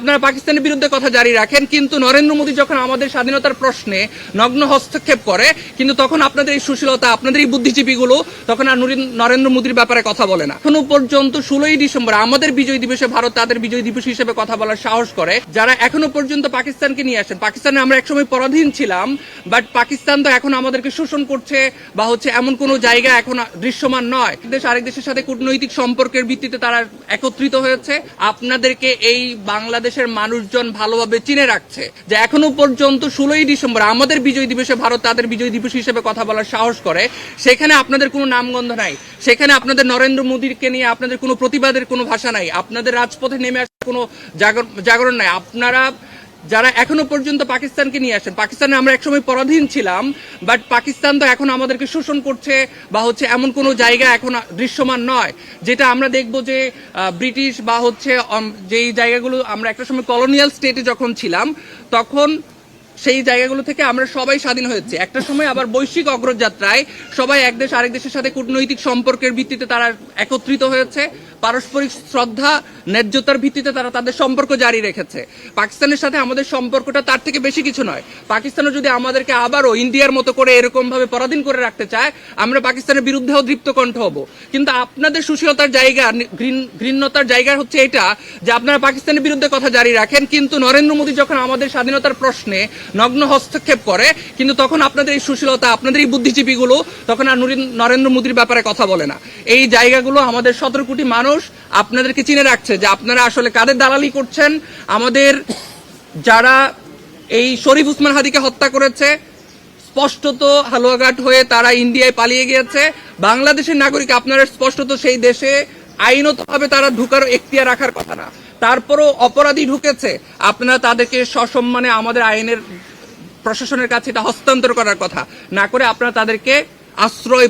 আপনারা পাকিস্তানের বিরুদ্ধে কথা জারি রাখেন, কিন্তু নরেন্দ্র মোদী যখন আমাদের স্বাধীনতার প্রশ্নে নগ্ন হস্তক্ষেপ করে, কিন্তু তখন আপনাদের এই সুশীলতা, আপনাদের এই বুদ্ধিজীবীগুলো তখন আর নরেন্দ্র মোদীর ব্যাপারে কথা বলে না। এখনো পর্যন্ত 16ই ডিসেম্বর আমাদের বিজয় দিবসে ভারত তাদের বিজয় দিবস হিসেবে কথা বলার সাহস করে, যারা এখনো পর্যন্ত পাকিস্তানকে নিয়ে আসেন। পাকিস্তানে আমরা একসময় পরাধীন ছিলাম, বাট পাকিস্তান তো এখন আমাদেরকে শোষণ করছে বা এমন কোনো জায়গা এখন দৃশ্যমান নয়। দেশ আরেক দেশের সাথে কূটনৈতিক সম্পর্কের ভিত্তিতে তারা একত্রিত হয়েছে। আপনাদেরকে এই বাংলাদেশের মানুষজন ভালোভাবে চিনে রাখছে যে এখনো পর্যন্ত 16ই ডিসেম্বর আমাদের বিজয় দিবসে ভারত তাদের বিজয় দিবস হিসেবে কথা বলার সাহস করে, সেখানে আপনাদের কোনো নামগন্ধ নাই, সেখানে আপনাদের নরেন্দ্র মোদীকে নিয়ে আপনাদের কোনো প্রতিবাদের কোনো ভাষা নাই, আপনাদের রাজপথে নেমে আসার কোনো জাগরণ নাই। আপনারা যারা এখনো পর্যন্ত পাকিস্তানকে নিয়ে আসেন, পাকিস্তানে আমরা একসময় পরাধীন ছিলাম, বাট পাকিস্তান তো এখন আমাদেরকে শোষণ করছে বা এমন কোনো জায়গা এখন দৃশ্যমান নয়, যেটা আমরা দেখবো যে ব্রিটিশ বা যেই জায়গাগুলো আমরা একটা সময় কলোনিয়াল স্টেটে যখন ছিলাম, তখন সেই জায়গাগুলো থেকে আমরা সবাই স্বাধীন হয়েছে। একটা সময় আবার বৈশ্বিক অগ্রযাত্রায় সবাই এক দেশ আরেক দেশের সাথে কূটনৈতিক সম্পর্কের ভিত্তিতে তারা একত্রিত হয়েছে, পারস্পরিক শ্রদ্ধা, ন্যায্যতার ভিত্তিতে তারা তাদের সম্পর্ক জারি রেখেছে। পাকিস্তানের সাথে আমাদের সম্পর্কটা তার থেকে বেশি কিছু নয়। পাকিস্তানও যদি আমাদেরকে আবারও ইন্ডিয়ার মতো করে এরকম ভাবে পরাধীন করে রাখতে চায়, আমরা পাকিস্তানের বিরুদ্ধেও দীপ্ত কণ্ঠ হব। কিন্তু আপনাদের সুশীলতার জায়গা, ঘৃণ্যতার জায়গা হচ্ছে এটা যে আপনারা পাকিস্তানের বিরুদ্ধে কথা জারি রাখেন, কিন্তু নরেন্দ্র মোদী যখন আমাদের স্বাধীনতার প্রশ্নে নগ্ন হস্তক্ষেপ করে, কিন্তু তখন আপনাদের এই সুশীলতা, আপনাদের এই বুদ্ধিজীবীগুলো তখন আর নরেন্দ্র মোদীর ব্যাপারে কথা বলে না। এই জায়গাগুলো আমাদের 17 কোটি মানুষ আপনাদেরকে চিনে রাখছে যে আপনারা আসলে কাদের দালালি করছেন। আমাদের যারা এই শরীফ উসমান হাদিকে হত্যা করেছে, স্পষ্টত হালুয়াঘাট হয়ে তারা ইন্ডিয়ায় পালিয়ে গিয়েছে। বাংলাদেশের নাগরিক আপনারা স্পষ্টত সেই দেশে আইনতভাবে তারা ঢুকার এখতিয়ার রাখার কথা না, তারপরও অপরাধী ঢুকেছে, আপনারা তাদেরকে সসম্মানে আমাদের আইনের প্রশাসনের কাছে এটা হস্তান্তর করার কথা না করে আপনারা তাদেরকে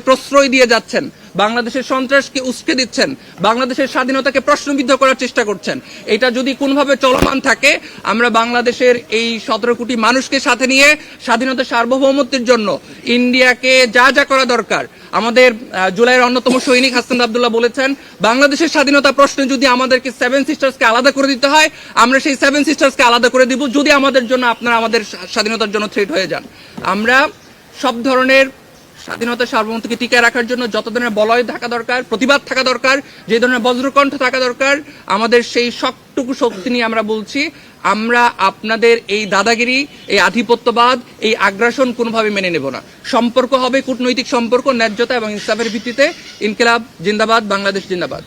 প্রশ্রয় দিয়ে যাচ্ছেন, বাংলাদেশের সন্ত্রাসকে উস্কে দিচ্ছেন, বাংলাদেশের স্বাধীনতাকে প্রশ্নবিদ্ধ করার চেষ্টা করছেন। এটা যদি কোনোভাবে চলমান থাকে, আমরা বাংলাদেশের এই 17 কোটি মানুষকে সাথে নিয়ে স্বাধীনতার সার্বভৌমত্বের জন্য ইন্ডিয়াকে যা যা করা দরকার, আমাদের জুলাইয়ের অন্যতম সৈনিক হাসান আব্দুল্লাহ বলেছেন, বাংলাদেশের স্বাধীনতা প্রশ্নে যদি আমাদেরকে 7 সিস্টার্সকে আলাদা করে দিতে হয়, আমরা সেই 7 সিস্টার্সকে আলাদা করে দিব, যদি আমাদের জন্য আপনারা আমাদের স্বাধীনতার জন্য থ্রেট হয়ে যান। আমরা সব ধরনের স্বাধীনতার সার্বভৌমত্বকে টিকে রাখার জন্য যত ধরনের বলয় থাকা দরকার, প্রতিবাদ থাকা দরকার, যে ধরনের বজ্রকণ্ঠ থাকা দরকার, আমাদের সেই সবটুকু শক্তি নিয়ে আমরা বলছি, আমরা আপনাদের এই দাদাগিরি, এই আধিপত্যবাদ, এই আগ্রাসন কোনোভাবে মেনে নেব না। সম্পর্ক হবে কূটনৈতিক সম্পর্ক, ন্যায্যতা এবং ইনসাফের ভিত্তিতে। ইনকিলাব জিন্দাবাদ, বাংলাদেশ জিন্দাবাদ।